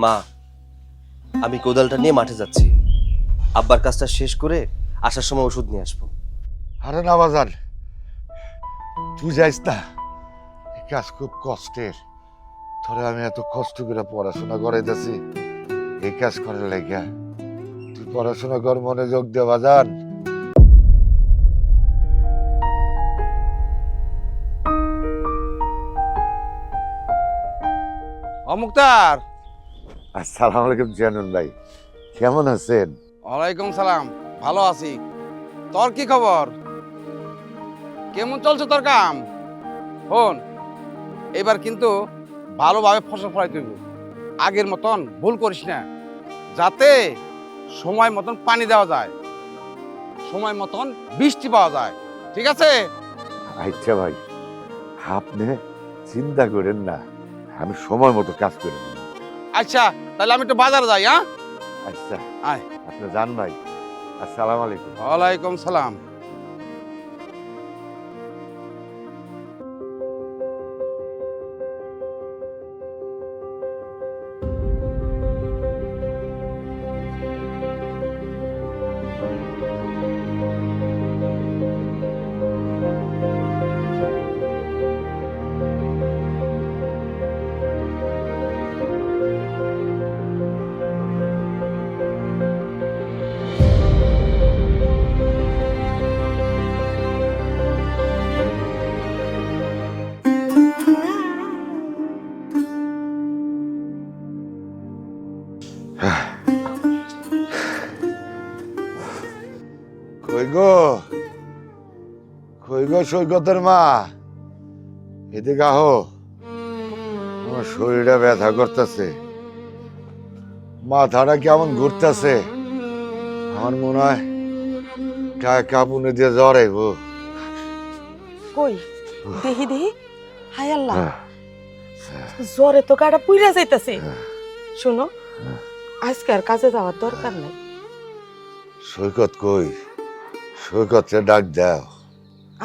মা, আমি কোদালটা নিয়ে মাঠে যাচ্ছি। আব্বার কাজটা শেষ করে আসার সময় ওষুধ নিয়ে আসবো। আরে না বাজান, তুই যাইস না, এই কাজ খুব কষ্টের। ধরে আমি এত কষ্ট করে পড়াশোনা করাইতেছি এই কাজ করার লাগিয়া। তুই পড়াশোনা কর, মনোযোগ দে বাজান। মুক্তার। আসসালামু আলাইকুম জানুন ভাই, কেমন আছেন? ওয়ালাইকুম সালাম, ভালো আছি। তোর কি খবর? কেমন চলছে তোর কাম? শোন, এবার কিন্তু ভালোভাবে ফসল ফলাইতে হইব। আগের মতন ভুল করিস না, যাতে সময় মতন পানি দেওয়া যায়, সময় মতন বৃষ্টি পাওয়া যায়। ঠিক আছে? আচ্ছা ভাই, আপনি চিন্তা করেন না, আমি সময় মতো কাজ করে নেব। আচ্ছা, তাহলে আমি একটু বাজারে যাই। হ্যাঁ, আচ্ছা আয়। আপনি যান ভাই। আসসালামু আলাইকুম। ওয়ালাইকুম সালাম। কই গো, কই গো সৈকতের মা, এদিকে আহো। আমার শরীরটা ব্যথা করতেছে, মাথাটা কেমন ঘুরতেছে। আমার মনে হয় কাপুনে দিয়ে জ্বর আইব। কই দেহি দেহি, হায় আল্লাহ, জ্বরে তো গাটা পুইরা যাইতাছে। শোনো, আজকে আর কাজে যাওয়ার দরকার নাই। সৈকত কই? সৈকতকে ডাক দাও।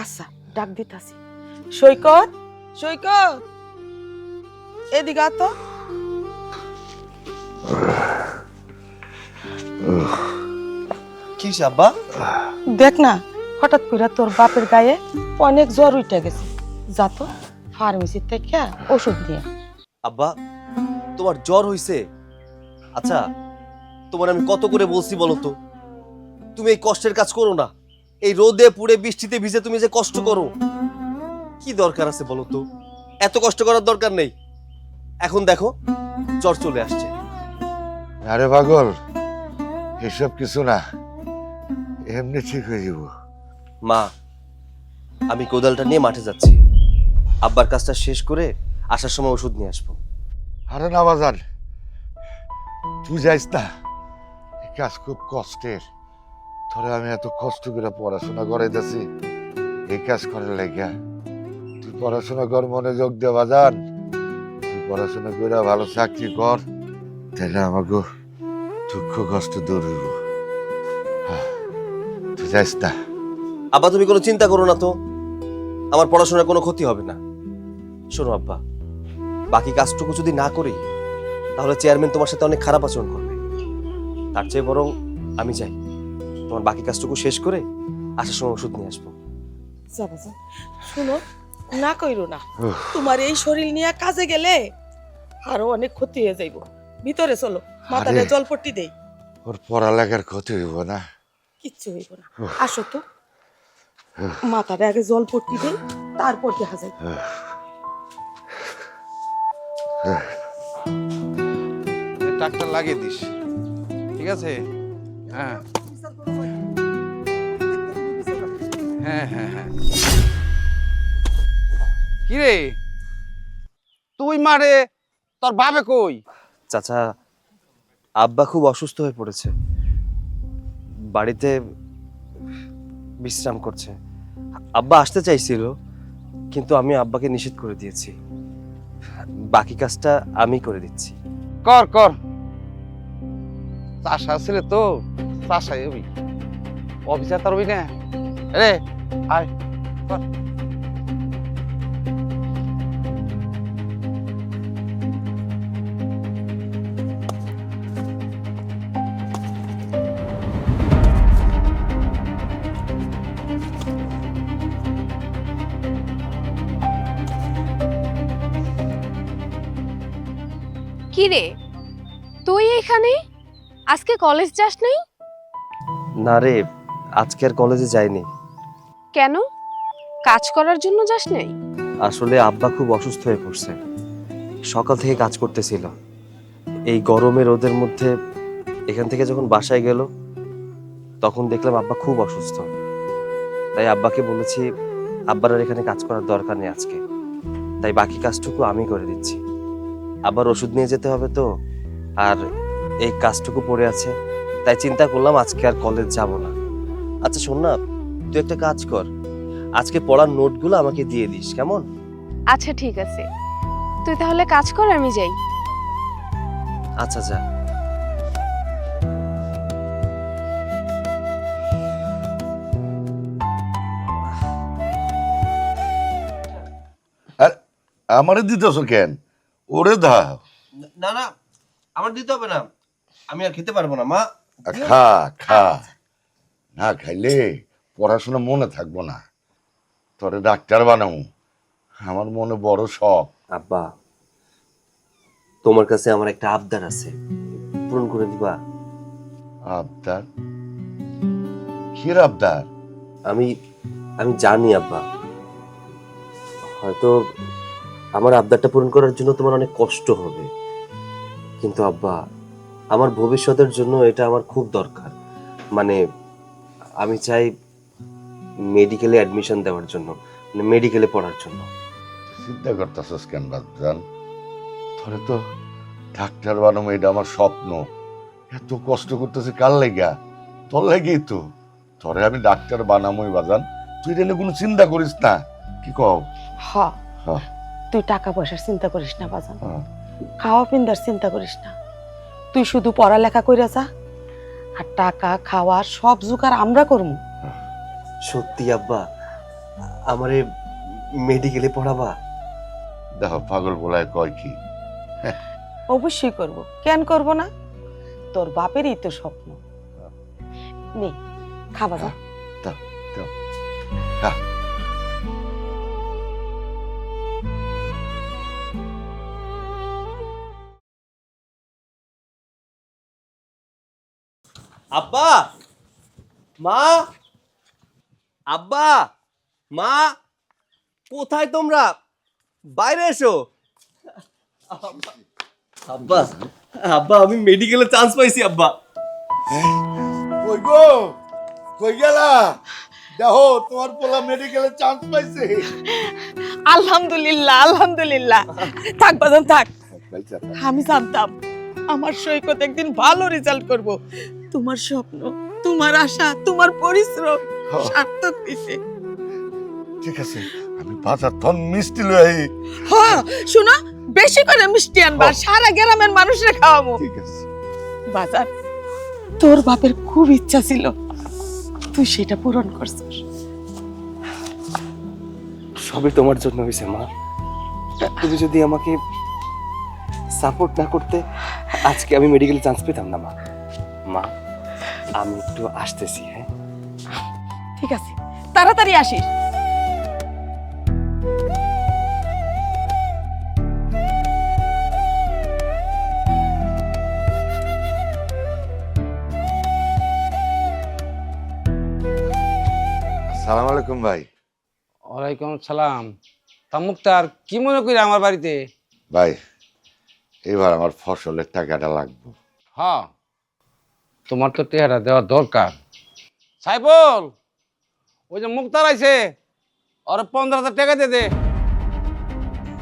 আচ্ছা, ডাক দিতাছি। সৈকত, সৈকত, এদিকে আ তো। কি আব্বা? দেখ না, হঠাৎ করে তোর বাপের গায়ে অনেক জ্বর উঠে গেছে। যা তো ফার্মেসি থেকে ওষুধ নিয়ে। আব্বা, তোমার জ্বর হইছে? আচ্ছা, তোমার আমি কত করে বলছি বলো তো, তুমি এই কষ্টের কাজ করো না। এই রোদে পুড়ে বৃষ্টিতে ভিজে তুমি যে কষ্ট করো, কি দরকার আছে বলো তো? এত কষ্ট করার দরকার নেই। এখন দেখো জ্বর চলে আসছে। আরে পাগল, এসব কিছু না, এমনি ঠিক হয়ে যাব। মা, আমি কোদালটা নিয়ে মাঠে যাচ্ছি। আব্বার কাজটা শেষ করে আসার সময় ওষুধ নিয়ে আসবো। আরে না বাজান, তুই যাইস না, এই কাজ খুব কষ্টের। ধরে আমি এত কষ্ট করে পড়াশোনা করাইতেছি এই কাজ করার লাগিয়া। তুই পড়াশোনা কর, মনোযোগ দে বাজান। তুই পড়াশোনা করে ভালো চাকরি কর, তাহলে আমাকে দুঃখ কষ্ট দূর হইব। তুই যাইস না। আব্বা, তুমি কোনো চিন্তা করো না তো, আমার পড়াশোনার কোনো ক্ষতি হবে না। শোনো আব্বা, বাকি কাজটুকু যদি না করি তাহলে চেয়ারম্যান তোমার সাথে অনেক খারাপ আচরণ করবে। তার চেয়ে বরং আমি যাই, তোমার বাকি কাজটুকু শেষ করে আসার সময় ওষুধ নিয়ে আসবো। যাবা যা। শোনো, না কইরো না, তোমার এই শরীর নিয়ে কাজে গেলে আরো অনেক ক্ষতি হয়ে যাইব। ভিতরে চলো, মাথাটা আরে। জলপট্টি দেই। ওর পড়ালেখার ক্ষতি হইব না। কিচ্ছু হইব না, আসো তো। মাথাটা আগে জলপট্টি দেই, তারপর দেখা যায়। ট্রাক্টর লাগিয়ে দিস, ঠিক আছে? হ্যাঁ হ্যাঁ হ্যাঁ হ্যাঁ। কিরে, তুই মারে, তোর বাবে কই? চাচা, আব্বা খুব অসুস্থ হয়ে পড়েছে, বাড়িতে বিশ্রাম করছে। আব্বা আসতে চাইছিল, কিন্তু আমি আব্বাকে নিষেধ করে দিয়েছি। বাকি কাজটা আমি করে দিচ্ছি। কর কর, চাষা ছেলে তো, চাষাই হবি, অফিসার তার হবি না রে। আয় কর। কি রে, তুই এখানে? আজকে কলেজ যাস নাই? না রে, আজকে আর কলেজে যাইনি। কেন? কাজ করার জন্য যাস নাই? আসলে আব্বা খুব অসুস্থ হয়ে পড়ছে, সকাল থেকে কাজ করতেছিল। এই গরমে রোদের মধ্যে এখান থেকে যখন বাসায় গেল তখন দেখলাম আব্বা খুব অসুস্থ। তাই আব্বাকে বলেছি আব্বার আর এখানে কাজ করার দরকার নেই আজকে, তাই বাকি কাজটুকু আমি করে দিচ্ছি। আবার ওষুধ নিয়ে যেতে হবে তো, আর এই কাজটুকু পড়ে আছে, তাই চিন্তা করলাম আজকে আর কলেজ যাব না। আচ্ছা শোন না, তুই একটা কাজ কর, আজকে পড়ার নোটগুলো আমাকে দিয়ে দিস, কেমন? আচ্ছা ঠিক আছে, তুই তাহলে কাজ কর, আমি যাই। আচ্ছা যা। আর আমারে দিতেছ কেন? ওরে দাও। না না, আমার দিতে হবে না, আমি আর খেতে পারবো না মা। খা খা, না খাইলে পড়াশোনা মনে থাকবো না। তোরে ডাক্তার বানাবো, আমার মনে বড় শখ। আব্বা, তোমার কাছে আমার একটা আবদার আছে, পূরণ করে দিবা? আবদার? কির আবদার? আমি আমি জানি আব্বা, হয়তো আমার আবদারটা পূরণ করার জন্য তোমার অনেক কষ্ট হবে, কিন্তু আব্বা আমার ভবিষ্যতের জন্য এটা আমার খুব দরকার। মানে আমি চাই মেডিকেলে অ্যাডমিশন দেওয়ার জন্য, মানে মেডিকেলে পড়ার জন্য। চিন্তা করতেছস কেন বাজান? তোরে তো ডাক্তার বানাবো, এটা আমার স্বপ্ন। এত কষ্ট করতেছে কার লাগা? তোর লাগেই তো। তোরে আমি ডাক্তার বানাবোই বাজান, তুই এটা নিয়ে কোনো চিন্তা করিস না। কি কও? হ, হ্যাঁ, তুই টাকা পয়সার চিন্তা করিস না বাজান, হ্যাঁ। খাওয়া পিন্দার চিন্তা করিস না। তুই শুধু পড়ালেখা কইরা যা, আর টাকা খাওয়া সব জোগাড় আমরা করবো। সত্যি আব্বা, আমারে মেডিকেলে পড়াবা? দেখো পাগল বলায় কয় কি। অবশ্যই করব, কেন করব না? তোর বাপেরই তো স্বপ্ন। নে খাবা যা। দাও দাও, খা। আব্বা, মা, আব্বা, মা, কোথায় তোমরা? বাইরে এসো। আব্বা, আব্বা আমি মেডিকেলে চান্স পাইছি আব্বা। কই গো, কই গেলা? দেখো তোমার পোলা মেডিকেলে চান্স পাইছে। আলহামদুলিল্লাহ আলহামদুলিল্লাহ। থাক বাজান থাক, আমি জানতাম আমার সৈকত একদিন ভালো রেজাল্ট করব। তোমার স্বপ্ন, তোমার আশা, তোমার পরিশ্রম সার্থক হইছে। ঠিক আছে, আমি বাজার ধন মিষ্টি লই। হ্যাঁ শোনো, বেশি করে মিষ্টি আনবা, সারা গ্রামের মানুষরে খাওয়াবো। ঠিক আছে। বাজার, তোর বাপের খুব ইচ্ছা ছিল, তুই সেটা পূরণ করছিস। সবই তোমার জন্য হয়েছে মা। তুমি যদি আমাকে সাপোর্ট না করতে আজকে আমি মেডিকেলে চান্স পেতাম না মা। মা আমি একটু আসতেছি। হ্যাঁ ঠিক আছে, তাড়াতাড়ি আসিস। আসসালামু আলাইকুম ভাই। ওয়ালাইকুম সালাম। তা মুক্তার, কি মনে করি আমার বাড়িতে? ভাই এবার আমার ফসলের টাকাটা লাগবে। হ্যাঁ, তোমার তো টেহারা দেওয়া দরকার। সাইফুল, ওই যে মুক্তার আইছে, ওর 15,000 টাকা দিয়ে দে।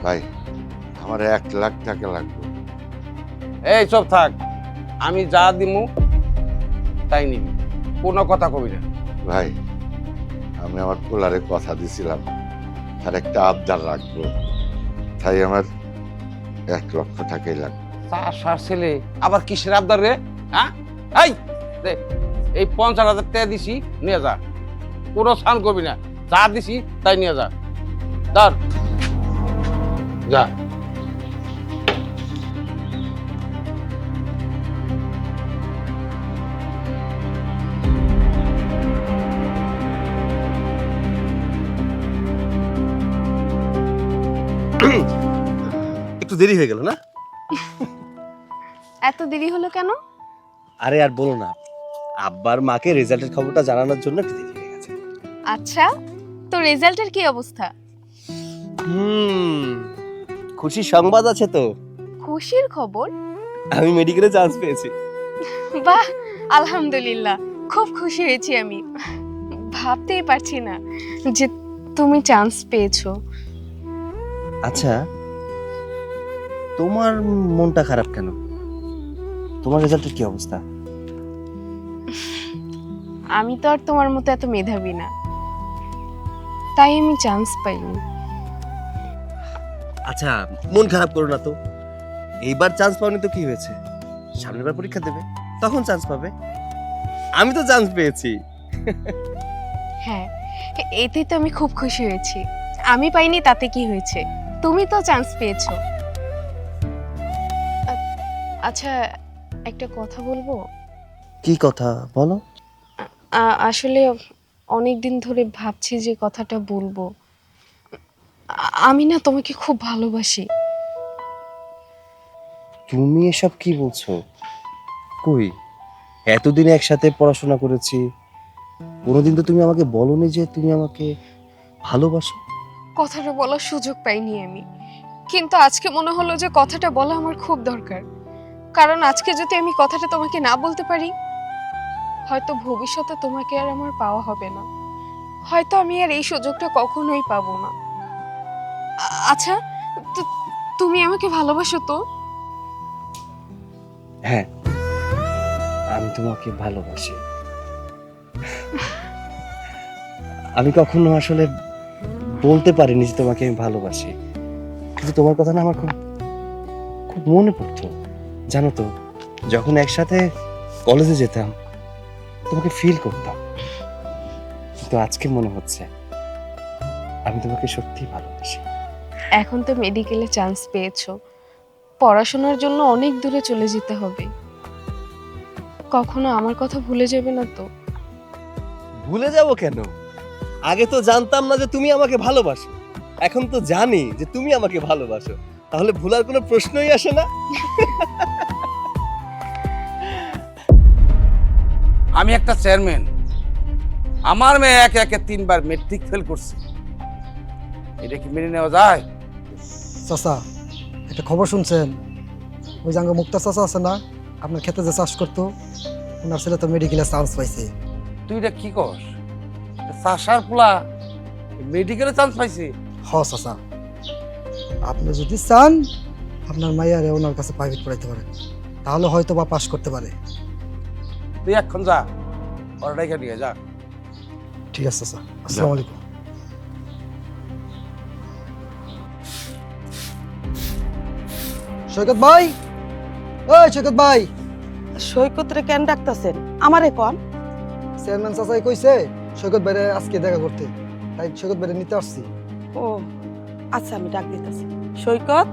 ভাই আমার 1 লাখ টাকা লাগবে। এই সব থাক, আমি যা দিমু তাই নিবি, কোনো কথা কবি না। ভাই আমি আমার পোলারে কথা দিছিলাম, তার একটা আবদার রাখবো, তাই আমার 1 লক্ষ টাকাই লাগবে। তার সার ছেলে আবার কিসের আবদার রে? হ্যাঁ, এই দে, এই 50,000 টাকা দিছি, নিয়ে যা, কোনো সান করবি না, যা দিছি তাই নিয়ে যা। ধর যা। একটু দেরি হয়ে গেল না? এত দেরি হলো কেন? আরে আর বলো না, আব্বার মাকে রেজাল্টের খবরটা জানানোর জন্য একটু দেরি হয়ে গেছে। আচ্ছা, তো রেজাল্টের কি অবস্থা? খুশির সংবাদ আছে তো। খুশির খবর? আমি মেডিকেলে চান্স পেয়েছি। বাহ, আলহামদুলিল্লাহ, খুব খুশি হয়েছি আমি। ভাবতেই পারছি না যে তুমি চান্স পেয়েছো। আচ্ছা, তোমার মনটা খারাপ কেন? তোমার রেজাল্টের কি অবস্থা? আমি তো আর তোমার মতো এত মেধাবী না, তাই আমি চান্স পাইনি। আচ্ছা, মন খারাপ করো না তো। এইবার চান্স পাওনি তো কি হয়েছে? সামনের বার পরীক্ষা দেবে, তখন চান্স পাবে। আমি তো চান্স পেয়েছি। হ্যাঁ, এতে তো আমি খুব খুশি হয়েছি। আমি পাইনি তাতে কি হয়েছে, তুমি তো চান্স পেয়েছো। আচ্ছা, একটা কথা বলবো? কি কথা বলো? আসলে অনেক দিন ধরে ভাবছি যে কথাটা বলবো। আমি না তোমাকে খুব ভালোবাসি। তুমি এসব কি বলছো? কই, এতদিন একসাথে পড়াশোনা করেছি, কোনোদিন তো তুমি আমাকে বলোনি যে তুমি আমাকে ভালোবাসো। কথাটা বলার সুযোগ পাইনি আমি, কিন্তু আজকে মনে হলো যে কথাটা বলা আমার খুব দরকার। কারণ আজকে যদি আমি কথাটা তোমাকে না বলতে পারি, হয়তো ভবিষ্যতে তোমাকে আর আমার পাওয়া হবে না। হয়তো আমি আর এই সুযোগটা কখনোই পাবো না। আচ্ছা, তুমি আমাকে ভালোবাসো তো? হ্যাঁ, আমি তোমাকে ভালোবাসি। আমি কখনো আসলে বলতে পারিনি যে তোমাকে আমি ভালোবাসি, কিন্তু তোমার কথা না আমার খুব খুব মনে পড়তো। জানো তো, যখন একসাথে কলেজে যেতাম তোমাকে ফিল করতাম, কিন্তু আজকে মনে হচ্ছে আমি তোমাকে সত্যিই ভালোবাসি। এখন তো মেডিকেলে চান্স পেয়েছো, পড়াশোনার জন্য অনেক দূরে চলে যেতে হবে। কখনো আমার কথা ভুলে যাবে না তো? ভুলে যাব কেন? আগে তো জানতাম না যে তুমি আমাকে ভালোবাসো, এখন তো জানি যে তুমি আমাকে ভালোবাসো, তাহলে ভুলার কোনো প্রশ্নই আসে না। আমি একটা চেয়ারম্যান, আমার মেয়ে একে একে 3বার মেট্রিক ফেল করছে। এটা কি মেনে নেওয়া যায়? চাচা, একটা খবর শুনছেন? ওই জাঙ্গ মুক্তা চাচা আছে না, আপনার ক্ষেতে যে চাষ করতো, ওনার ছেলে তো মেডিকেলে চান্স পাইছে। তুই এটা কি কস? চাষার পোলা মেডিকেলে চান্স পাইছে? হ চাচা, আপনি যদি চান আপনার মাইয়ারে ওনার কাছে প্রাইভেট পড়াইতে পারেন, তাহলে হয়তো বা পাশ করতে পারে। তুই এখন যা, ওরা রেখে দিয়ে যা। ঠিক আছে চাচা, আসসালামু আলাইকুম। সৈকত ভাই, ওই সৈকত ভাই। সৈকতরে কেন ডাকতেছেন? আমারে কোন? চেয়ারম্যান চাচাই কইছে সৈকত ভাইরে আজকে দেখা করতে, তাই সৈকত ভাইরে নিতে আসছি। ও আচ্ছা, আমি ডাক দিতেছি। সৈকত,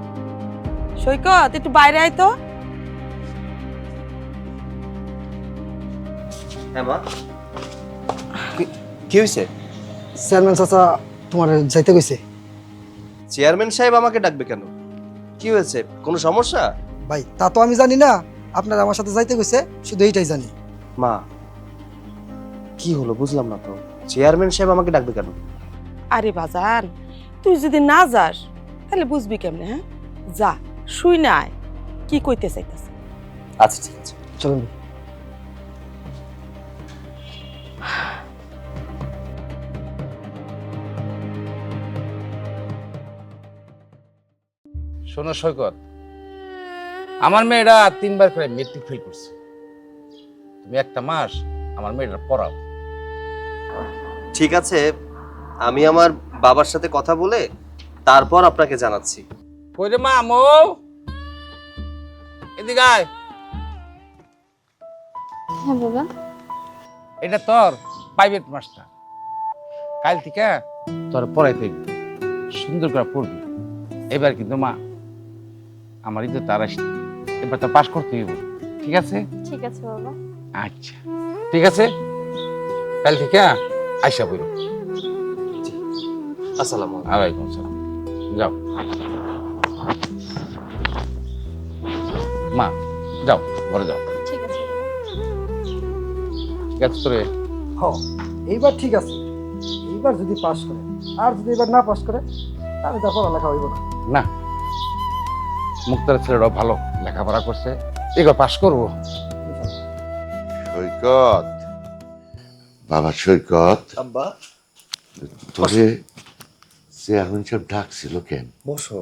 সৈকত, একটু বাইরে আয় তো। হ্যাঁ মা, কি হয়েছে? চেয়ারম্যান চাচা তোমার যাইতে কইছে। চেয়ারম্যান সাহেব আমাকে ডাকবে কেন? কি হয়েছে, কোনো সমস্যা? ভাই তা তো আমি জানি না, আপনার আমার সাথে যাইতে কইছে, শুধু এইটাই জানি। মা, কি হলো বুঝলাম না তো, চেয়ারম্যান সাহেব আমাকে ডাকবে কেন? আরে বাজান, তুই যদি না যাস তাহলে বুঝবি কেমনে? হ্যাঁ, যা শুই না আয় কি কইতে চাইতেছে। আচ্ছা ঠিক আছে, চলুন। শোনো সৈকত, আমার মেয়েরা 3বার করে মেট্রিক ফেল করছে। তুমি একটা মাস আমার মেয়েটা পড়াও। ঠিক আছে, আমি আমার বাবার সাথে কথা বলে তারপর আপনাকে জানাচ্ছি। কই রে মা, আমো এদিকে আয়। হ্যাঁ বাবা। এটা তোর প্রাইভেট মাস্টার, কাল থেকে তোর পড়াইতে হইবে, সুন্দর করে পড়বি। এবার কিন্তু মা আমারই তো তার আসছে, এবার তো পাস করতে হইব। ঠিক আছে? ঠিক আছে বাবা। আচ্ছা ঠিক আছে, কাল থেকে আইসা বইল। আসসালামু আলাইকুম। ওয়ালাইকুম আসসালাম। যাও মা, যাও ঘরে যাও। ঠিক আছে। ঠিক আছে তোরে। হ এইবার ঠিক আছে, এইবার যদি পাস করে, আর যদি এবার না পাস করে তাহলে তার পড়ালেখা হইব না। না, মুক্তার ছেলেটাও ভালো লেখাপড়া করছে, এবার পাশ করবো। সৈকত, বাবা সৈকত, আব্বা তোরে চেয়ারম্যান সাহেব ডাকছিল কেন? বসো।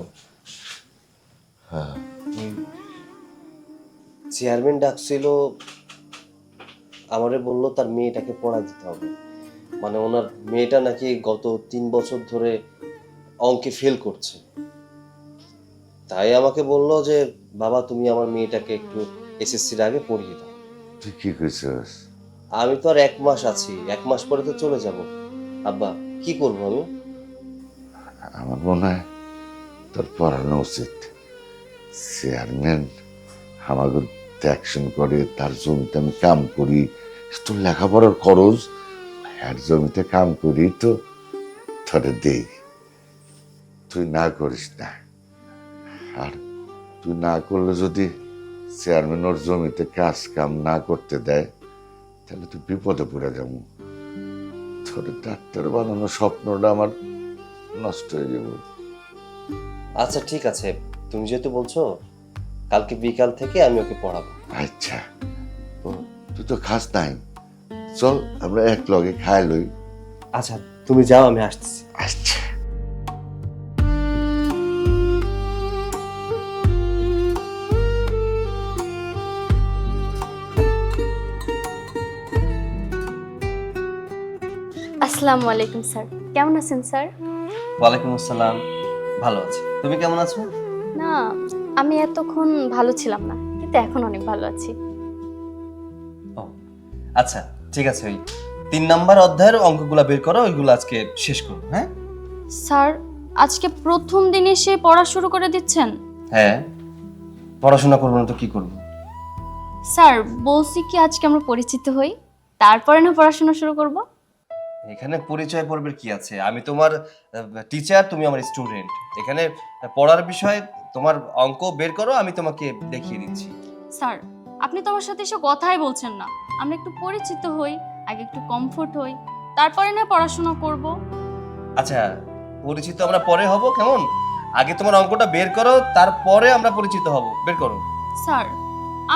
হ্যাঁ, চেয়ারম্যান ডাকছিল, আমারে বললো তার মেয়েটাকে পড়া দিতে হবে। মানে ওনার মেয়েটা নাকি গত 3 বছর ধরে অঙ্কে ফেল করছে। তাই আমাকে বললো যে বাবা তুমি আমার মেয়েটাকে একটু এসএসসির আগে পড়িয়ে দাও। তুই কি কইছিস? আমি তো আর 1 মাস আছি, 1 মাস পরে তো চলে যাব। আব্বা কি করবো আমি? আমার মনে হয় তোর পড়ানো উচিত। চেয়ারম্যান আমাকে অ্যাকশন করে, তার জমিতে আমি কাম করি, তোর লেখাপড়ার খরচ আর জমিতে কাম করি তো তোরে দেই। তুই না করিস না, আর তুই না করলে যদি চেয়ারম্যান ওর জমিতে কাজ কাম না করতে দেয় তাহলে তুই বিপদে পড়ে যাবো। তোর ডাক্তার বানানোর স্বপ্নটা আমার নষ্ট হয়ে যাবো। আচ্ছা ঠিক আছে, তুমি যেহেতু বলছো কালকে বিকাল থেকে আমি ওকে পড়াবো। আচ্ছা, ও তুই তো খাস নাই, চল আমরা এক লগে খাই লই। আচ্ছা তুমি যাও, আমি আসতেছি। আচ্ছা। আসসালামু আলাইকুম স্যার, কেমন আছেন স্যার? ওয়ালাইকুম আসসালাম, ভালো আছি। তুমি কেমন আছো? না, আমি এতক্ষণ ভালো ছিলাম না, কিন্তু এখন অনেক ভালো আছি। ও আচ্ছা ঠিক আছে, ওই 3 নাম্বার অধ্যায়ের অঙ্কগুলো বের করো, ওইগুলো আজকে শেষ করো। হ্যাঁ স্যার, আজকে প্রথম দিন এসে পড়া শুরু করে দিচ্ছেন? হ্যাঁ, পড়াশোনা করবো না তো কি করবো? স্যার বলছি কি আজকে আমরা পরিচিত হই, তারপরে না পড়াশোনা শুরু করব। এখানে পরিচয় পর্বের কি আছে? আমি তোমার টিচার, তুমি আমার স্টুডেন্ট। এখানে পড়ার বিষয়, তোমার অঙ্ক বের করো, আমি তোমাকে দেখিয়ে দিচ্ছি। স্যার আপনি তো আমার সাথে এসে কথাই বলছেন না, আমরা একটু পরিচিত হই, আগে একটু কমফোর্ট হই, তারপরে না পড়াশোনা করব। আচ্ছা পরিচিত আমরা পরে হব, কেমন? আগে তোমার অঙ্কটা বের করো, তারপরে আমরা পরিচিত হব। বের করো। স্যার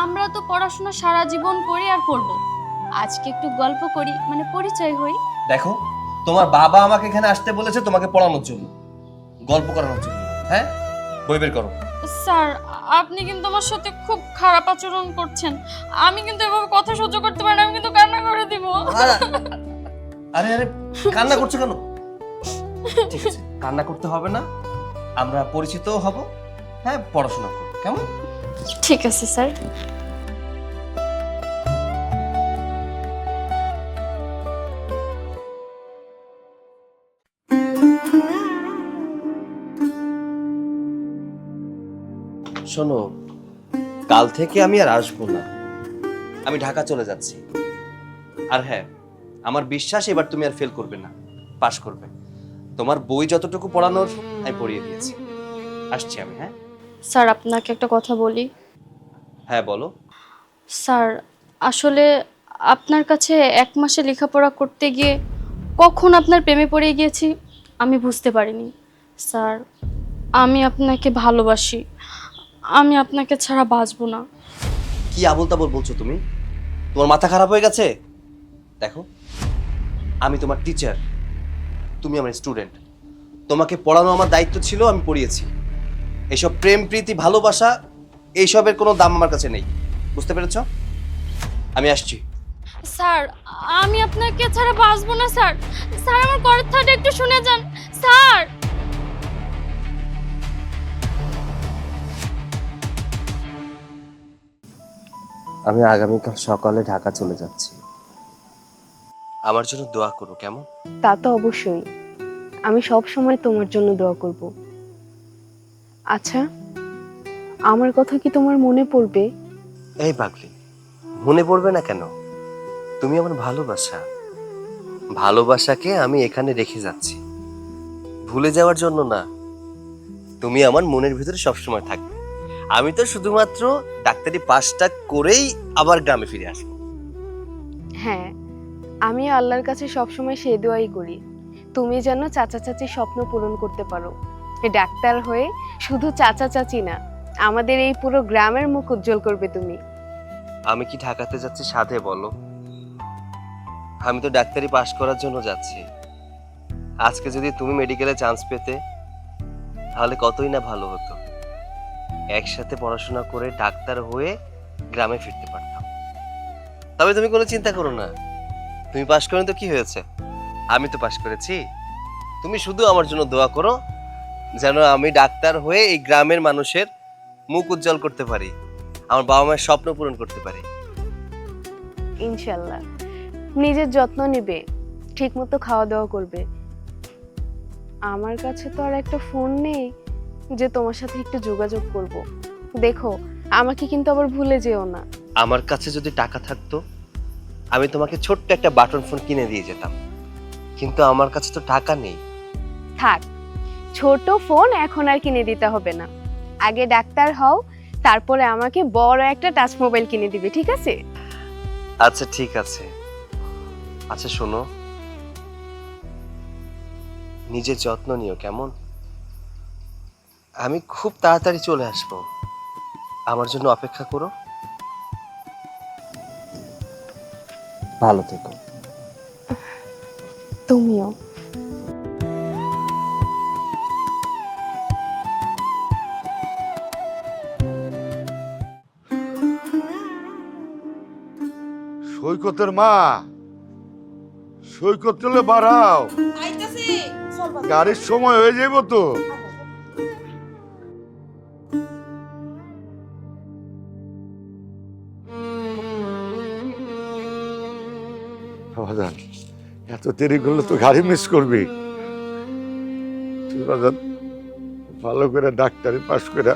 আমরা তো পড়াশোনা সারা জীবন করি আর করব, আজকে একটু গল্প করি, মানে পরিচয় হই। দেখো, তোমার বাবা আমাকে এখানে আসতে বলেছে তোমাকে পড়ানোর জন্য, গল্প করানোর জন্য। হ্যাঁ, বই বের করো। স্যার আপনি কিন্তু আমার সাথে খুব খারাপ আচরণ করছেন, আমি কিন্তু এভাবে কথা সহ্য করতে পারি না, আমি কিন্তু কান্না করে দিব। আরে আরে কান্না করছো কেন? ঠিক আছে, কান্না করতে হবে না, আমরা পরিচিত হব। হ্যাঁ, পড়াশোনা করব, কেমন? ঠিক আছে স্যার। শোনো, কাল থেকে আমি আর আসবো না, আমি ঢাকা চলে যাচ্ছি। আর হ্যাঁ, আমার বিশ্বাস এবার তুমি আর ফেল করবে না, পাশ করবে। তোমার বই যতটুকু পড়ানোর আমি পড়িয়ে দিয়েছি। আসছি আমি। হ্যাঁ স্যার আপনাকে একটা কথা বলি। হ্যাঁ বলো। স্যার আসলে আপনার কাছে 1 মাসে লেখাপড়া করতে গিয়ে কখন আপনার প্রেমে পড়ে গিয়েছি আমি বুঝতে পারিনি। স্যার আমি আপনাকে ভালোবাসি, আমি আপনাকে ছাড়া বাঁচবো না। কি আবল তাবল বলছো তুমি? তোমার মাথা খারাপ হয়ে গেছে? দেখো, আমি তোমার টিচার, তুমি আমার স্টুডেন্ট। তোমাকে পড়ানো আমার দায়িত্ব ছিল, আমি পড়িয়েছি। এইসব প্রেম প্রীতি ভালোবাসা এইসবের কোনো দাম আমার কাছে নেই, বুঝতে পেরেছ? আমি আসছি। স্যার আমি আপনাকে ছাড়া বাঁচবো না স্যার, স্যার আমার কথাটা একটু শুনে যান স্যার। আমি আগামীকাল সকালে ঢাকা চলে যাচ্ছি, আমার জন্য দোয়া করো, কেমন? তা তো অবশ্যই, আমি সব সময় তোমার জন্য দোয়া করব। আচ্ছা, আমার কথা কি তোমার মনে পড়বে? এই পাগলি, মনে পড়বে না কেন? তুমি আমার ভালোবাসা, ভালোবাসাকে আমি এখানে রেখে যাচ্ছি, ভুলে যাওয়ার জন্য না। তুমি আমার মনের ভিতরে সবসময় থাকবে। আমি তো শুধুমাত্র ডাক্তারি পাসটা করেই আবার গ্রামে ফিরে আসবো। হ্যাঁ, আমিও আল্লাহর কাছে সবসময় সেই দোয়াই করি, তুমি যেন চাচা চাচির স্বপ্ন পূরণ করতে পারো। ডাক্তার হয়ে শুধু চাচা চাচি না, আমাদের এই পুরো গ্রামের মুখ উজ্জ্বল করবে তুমি। আমি কি ঢাকাতে যাচ্ছি সাধে বলো? আমি তো ডাক্তারি পাস করার জন্য যাচ্ছি। আজকে যদি তুমি মেডিকেলে চান্স পেতে তাহলে কতই না ভালো হতো। একসাথে পড়াশোনা করে ডাক্তার হয়ে গ্রামে ফিরতে পারতাম। তবে তুমি কোনো চিন্তা করো না, তুমি পাস করো তো কি হয়েছে, আমি তো পাস করেছি। তুমি শুধু আমার জন্য দোয়া করো যেন আমি ডাক্তার হয়ে এই গ্রামের মানুষের মুখ উজ্জ্বল করতে পারি, আমার বাবা মায়ের স্বপ্ন পূরণ করতে পারি। ইনশাল্লাহ। নিজের যত্ন নিবে, ঠিকমতো খাওয়া দাওয়া করবে। আমার কাছে তো আর একটা ফোন নেই যে তোমার সাথে একটু যোগাযোগ করব। দেখো, আমাকে কিন্তু আবার ভুলে যেও না। আমার কাছে যদি টাকা থাকতো আমি তোমাকে ছোট্ট একটা বাটন ফোন কিনে দিয়ে যেতাম, কিন্তু আমার কাছে তো টাকা নেই। থাক, ছোট ফোন এখন আর কিনে দিতে হবে না। আগে ডাক্তার হও, তারপরে আমাকে বড় একটা টাচ মোবাইল কিনে দিবে, ঠিক আছে? আচ্ছা ঠিক আছে। আচ্ছা শোনো, নিজের যত্ন নিও কেমন? আমি খুব তাড়াতাড়ি চলে আসবো, আমার জন্য অপেক্ষা করো। ভালো থেকো। তুমিও। সৈকতের মা, সৈকত চলে বাড়াও, গাড়ির সময় হয়ে যাইব তো। বাজান, এত দেরি করলে তো গাড়ি মিস করবি। তুই বাজান ভালো করে ডাক্তারি পাস করে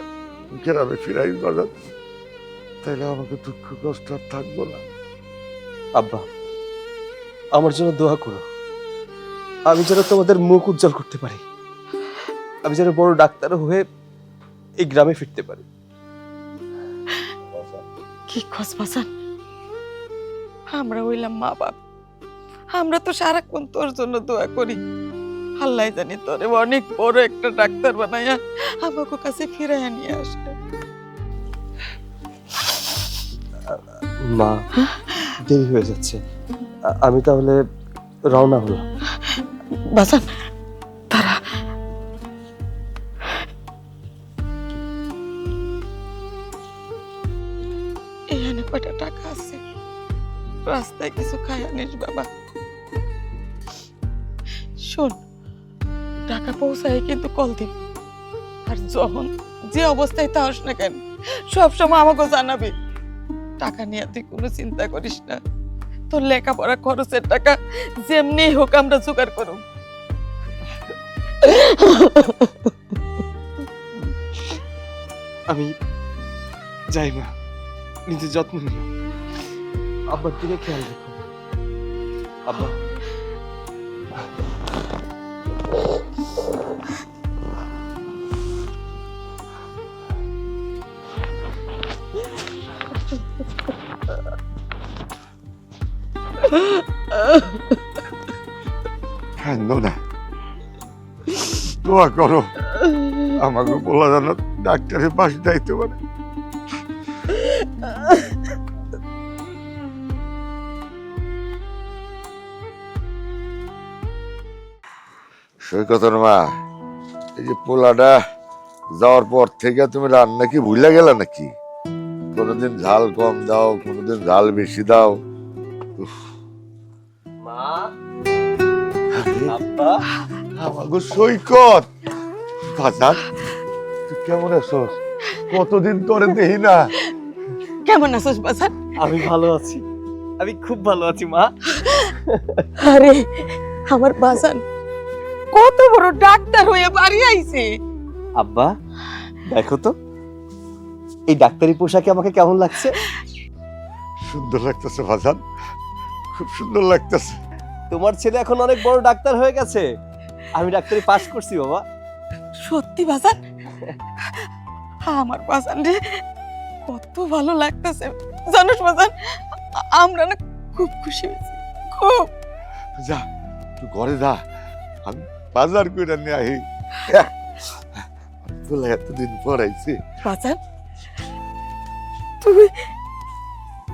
গ্রামে ফিরাই বাজান, তাইলে আমাকে দুঃখ কষ্ট আর থাকবো না। আব্বা, আমার জন্য দোয়া করো, আমি যেন তোমাদের মুখ উজ্জ্বল করতে পারি, আমি যেন বড় ডাক্তার হয়ে এই গ্রামে ফিরতে পারি। কি খোঁজ বাসান, আমরা হইলাম মা বাপ, আমরা তো সারাক্ষণ তোর জন্য দোয়া করি। আল্লাহ জানি তোরে অনেক বড় একটা ডাক্তার বানাইয়া আমাকে কাছে ফিরাইয়া নিয়ে আসে। মা, দেরি হয়ে যাচ্ছে, আমি তাহলে রওনা হলাম। বাসান তারা এখানে কয়টা টাকা আছে, রাস্তায় কিছু খাই আনিস বাবা। শোন, টাকা পৌঁছায় কিন্তু কল দিবি, আর যখন যে অবস্থায় থাকস না কেন সবসময় আমাকে জানাবি। টাকা নিয়ে তুই কোনো চিন্তা করিস না, তোর লেখাপড়া খরচের টাকা যেমনি হোক আমরা জোগাড় করব। আমি যাই মা, নিজের যত্ন নিও, আব্বার দিকে খেয়াল রেখো। আব্বা, না, দোয়া করো আমাকে বলা জানো ডাক্তারের পাশে যাইতে পারে। সৈকতের মা, এই যে পোলাটা যাওয়ার পর থেকে তুমি রান্না কি ভুলে গেলে নাকি? কোনোদিন ঝাল কম দাও, কোনোদিন ঝাল বেশি দাও। মা, আব্বা, আমাকে সৈকত বাজার, তুই কেমন আছোস? কতদিন তোরে দেখি না। কেমন আছিস বাসান? আমি ভালো আছি, আমি খুব ভালো আছি মা। আরে আমার বাসান কত বড় ডাক্তার হয়ে বাড়ি আইছে। আব্বা দেখো তো এই ডাক্তারি পোশাকে আমাকে কেমন লাগছে? সুন্দর লাগতেছে বাজান, খুব সুন্দর লাগতেছে। তোমার ছেলে এখন অনেক বড় ডাক্তার হয়ে গেছে, আমি ডাক্তারি পাস করছি বাবা। সত্যি বাসান? আমার বাজান রে কত ভালো লাগতেছে জানোস বাজান, আমরা না খুব খুশি হয়েছি, খুব। যা তুই ঘরে যা, আমি বাজার করে নিয়ে আহি। তোলা এতদিন পর আইছি। বাজান তুই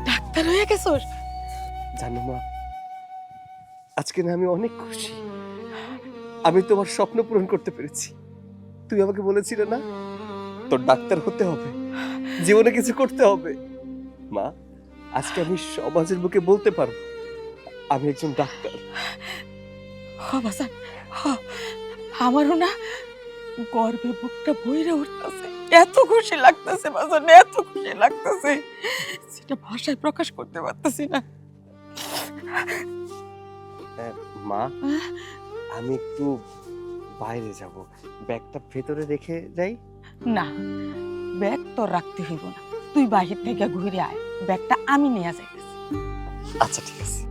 ডাক্তার হয়ে গেছস? জানো মা, আজকে না আমি অনেক খুশি। আমি তোমার স্বপ্ন পূরণ করতে পেরেছি। তুমি আমাকে বলেছিলে না তোর ডাক্তার হতে হবে, জীবনে কিছু করতে হবে। মা, আজকে আমি সমাজের মুখে বলতে পারবো আমি একজন ডাক্তার। হ বাজান হ, আমারও না গর্বে বুকটা বইরে উঠতেছে, এত খুশি লাগতেছে বাজান, এত খুশি লাগতেছে সেটা ভাষায় প্রকাশ করতে পারতেছি না। মা, আমি একটু বাইরে যাব, ব্যাগটা ভেতরে রেখে যাই। না, ব্যাগ তোর রাখতে হইব না, তুই বাহির থেকে ঘুরে আয়, ব্যাগটা আমি নিয়ে যাইতেছি। আচ্ছা ঠিক আছে।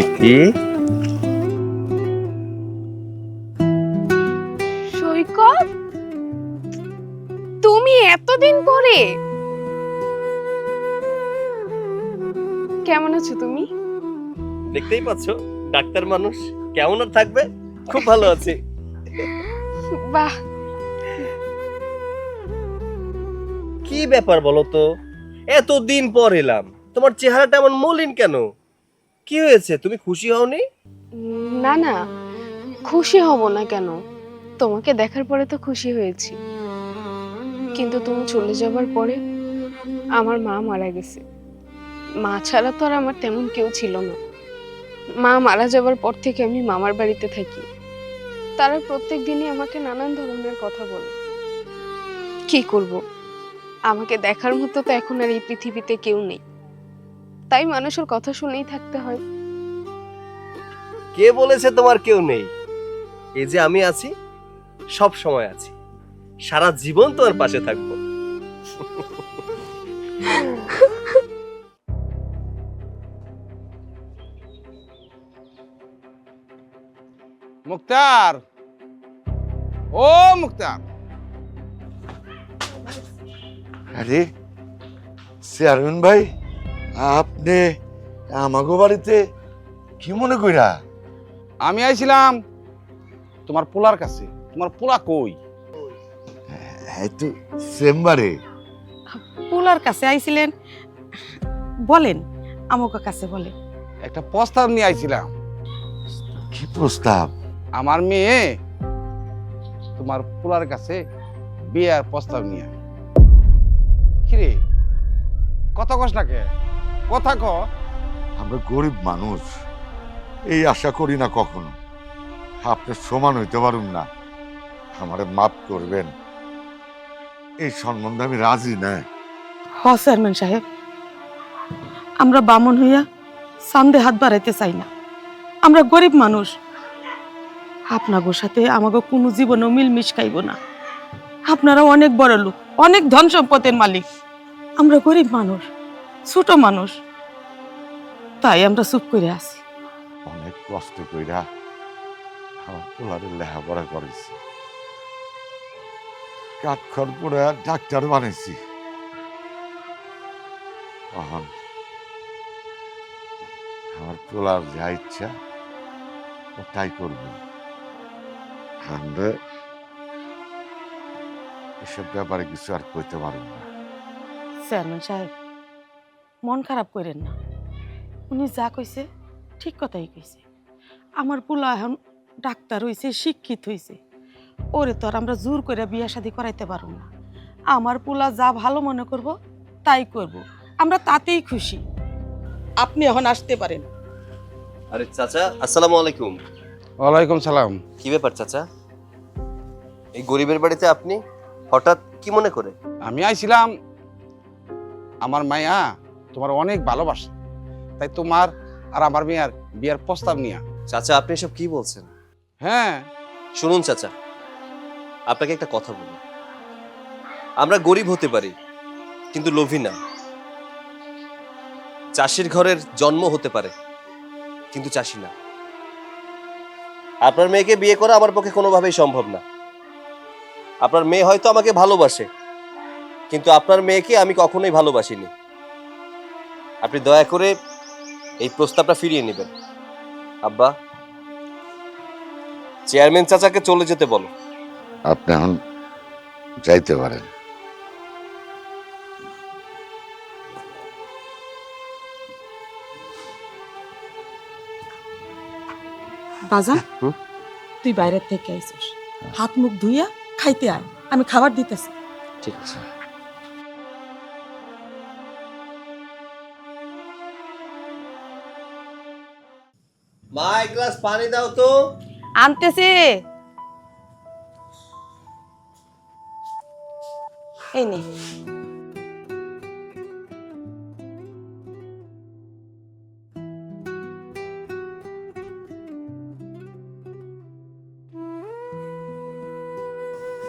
ইতি, সৈকত, তুমি এতদিন পরে কেমন আছো তুমি? দেখতেই পাচ্ছ ডাক্তার মানুষ কেমন আর থাকবে, খুব ভালো আছে। বাহ, কি ব্যাপার বলো তো, এতদিন পর এলাম, তোমার চেহারাটা এমন মলিন কেন? কি হয়েছে, তুমি খুশি হওনি? না না, খুশি হব না কেন? তোমাকে দেখার পরে তো খুশি হয়েছি, কিন্তু তুমি চলে যাবার পরে আমার মা মারা গেছে। মা ছাড়া তো আর আমার তেমন কেউ ছিল না। মা মারা যাবার পর থেকে আমি মামার বাড়িতে থাকি। তারা প্রত্যেক দিনই আমাকে নানান ধরনের কথা বলে। কি করব, আমাকে দেখার মতো তো এখন আর এই পৃথিবীতে কেউ নেই, তাই মানুষের কথা শুনেই থাকতে হয়। কে বলেছে তোমার কেউ নেই? এই যে আমি আছি, সব সময় আছি, সারা জীবন তোমার পাশে থাকবো। মুক্তার, ও মুক্তার, আরে চেয়ারম্যান ভাই, আপনি আমাগো বাড়িতে কি মনে কইরা? আমি আইছিলাম তোমার পোলার কাছে। তোমার পোলা কই? এই তো চেম্বারে। পোলার কাছে আইছিলেন? বলেন, আমাকে কাছে বলে। একটা প্রস্তাব নিয়ে আইছিলাম। কি প্রস্তাব? আমার মেয়ে তোমার পোলার কাছে বিয়ার প্রস্তাব নিয়ে। কিরে, কথা কস না কে? কথা ক। আমরা গরিব মানুষ, এই আশা করি না কখনো। আপনার সমান হইতে পারুন না, আমারে মাফ করবেন। এই সম্বন্ধে আমি রাজি না। হ চেয়ারম্যান সাহেব, আমরা বামন হইয়া সামনে হাত বাড়াইতে চাই না। আমরা গরিব মানুষ, আপনাদের সাথে আমাকে কোনো জীবনও মিলমিশ খাইব না। আপনারা অনেক বড় লোক, অনেক ধন সম্পদের মালিক, আমরা গরিব মানুষ, ছোট মানুষ, তাই আমরা চুপ করে আছি। অনেক কষ্ট কইরা আমার পোলারের লেখাপড়া করেছি, কাঠখড় পড়ে ডাক্তার বানাইছি। এখন আমার পোলার যা ইচ্ছা ও তাই করবো। আমরা এসব ব্যাপারে কিছু আর কইতে পারবো না। চেয়ারম্যান সাহেব, মন খারাপ করেন না, উনি যা কইছে ঠিক কথাই কইছে। আমার পোলা এখন ডাক্তার হইছে, শিক্ষিত হইছে, ওরে তো আর আমরা জোর করে বিয়া শাদী করাইতে পারবো না। আমার পোলা যা ভালো মনে করব তাই করব, আমরা তাতেই খুশি। আপনি এখন আসতে পারেন। আরে চাচা, আসসালামু আলাইকুম। ওয়ালাইকুম সালাম। কি ব্যাপার চাচা, এই গরিবের বাড়িতে আপনি হঠাৎ কি মনে করে? আমি আইছিলাম, আমার মায়া তোমার অনেক ভালোবাসে, তাই তোমার আর আমার মেয়ের বিয়ার প্রস্তাব নিয়ে। চাচা, আপনি এসব কি বলছেন? হ্যাঁ, শুনুন চাচা, আপনাকে একটা কথা বলি। আমরা গরিব হতে পারি কিন্তু লোভী না। চাষির ঘরের জন্ম হতে পারে কিন্তু চাষি না। আপনার মেয়েকে বিয়ে করা আমার পক্ষে কোনোভাবেই সম্ভব না। আপনার মেয়ে হয়তো আমাকে ভালোবাসে, কিন্তু আপনার মেয়েকে আমি কখনোই ভালোবাসিনি। আপনি দয়া করে এই প্রস্তাবটা ফিরিয়ে নেবেন। আব্বা, চেয়ারম্যান চাচাকে চলে যেতে বলো। আপনি এখন যাইতে পারেন। বাজান, তুই বাইরের থেকে আইছিস, হাত মুখ ধুইয়া খাইতে আয়, আমি খাবার দিতেছি। ঠিক আছে। মা, এক গ্লাস পানি দাও তো। আনতেছি। এই নে।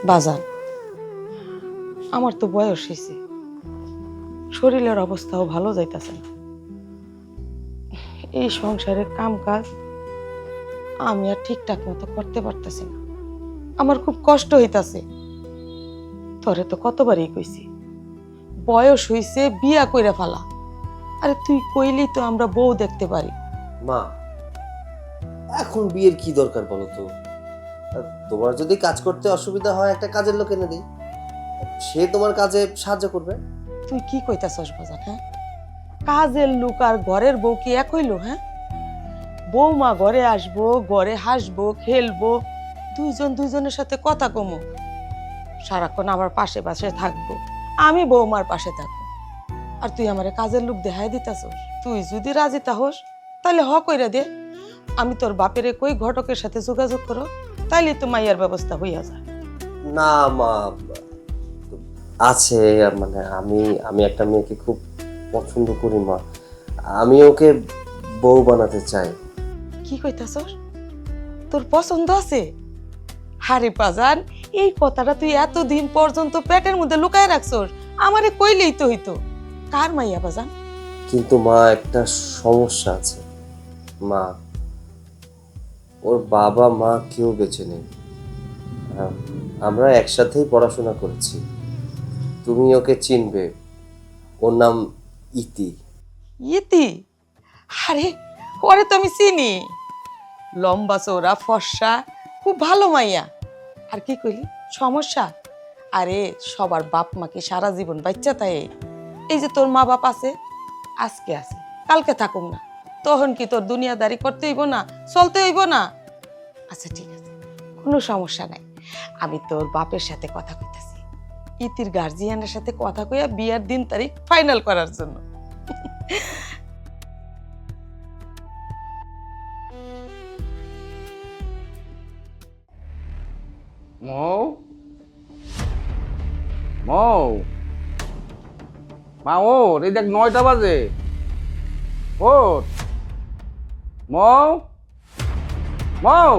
বাজার, আমার তো বয়স হয়েছে, শরীরের অবস্থাও ভালো যাইতাছে না। এই সংসারের কাম কাজ আমি আর ঠিকঠাক মতো করতে পারতেছি না, আমার খুব কষ্ট হইতাছে। তোরে তো কতবারই কইছি বয়স হইছে, বিয়া কইরা ফেলা। আরে তুই কইলি তো আমরা বউ দেখতে পারি। মা, এখন বিয়ের কি দরকার বলো তো? তোমার যদি কাজ করতে অসুবিধা হয়, একটা কাজের লোক এনে দিই, সে তোমার কাজে সাহায্য করবে। তুই কি কইতাছস বাজার? হ্যাঁ, কাজের লোক আর ঘরের বউ কি এক হইলো? হ্যাঁ, বৌমা ঘরে আসবো, ঘরে হাসবো, খেলবো, দুইজন দুইজনের সাথে কথা কমো, সারাক্ষণ আমার পাশে পাশে থাকবো, আমি বৌমার পাশে থাকবো। আর তুই আমারে কাজের লোক দেখাই দিতাছস। তুই যদি রাজি তাহস তাহলে হ কইরা দে, আমি তোর বাপেরে কই ঘটকের সাথে যোগাযোগ করো, তাইলে তো মাইয়ার ব্যবস্থা হইয়া যায়। না মা, আছে, মানে আমি একটা মেয়েকে খুব পছন্দ করি মা, আমি ওকে বউ বানাতে চাই। কি কইতাছস? তোর পছন্দ আছে? হারে বাজান, এই কথাটা তুই এতদিন পর্যন্ত পেটের মধ্যে লুকায় রাখছস, আমারে কইলেই তো হইতো। কার মাইয়া বাজান? কিন্তু মা, একটা সমস্যা আছে মা, ওর বাবা মা কেউ বেঁচে নেই। আমরা একসাথেই পড়াশোনা করেছি, তুমি ওকে চিনবে, ওর নাম ইতি। ইতি? আরে ওরে তো আমি চিনি, লম্বা চৌড়া ফর্সা, খুব ভালো মাইয়া। আর কি কইলি সমস্যা? আরে সবার বাপ মাকে সারা জীবন বাচ্চা তাই, এই যে তোর মা বাপ আছে, আজকে আছে কালকে থাকুক না, তখন কি তোর দুনিয়াদারি করতে হইব না, চলতে হইব না? আচ্ছা ঠিক আছে, কোনো সমস্যা নাই, আমি তোর বাপের সাথে কথা কইতাছি, ইতির গার্জিয়ানের সাথে কথা কইয়া বিয়ার দিন তারিখ ফাইনাল করার জন্য। মৌ, মৌ, মা ওঠ, এই দেখ 9টা বাজে, ওঠ। মৌ, মৌ।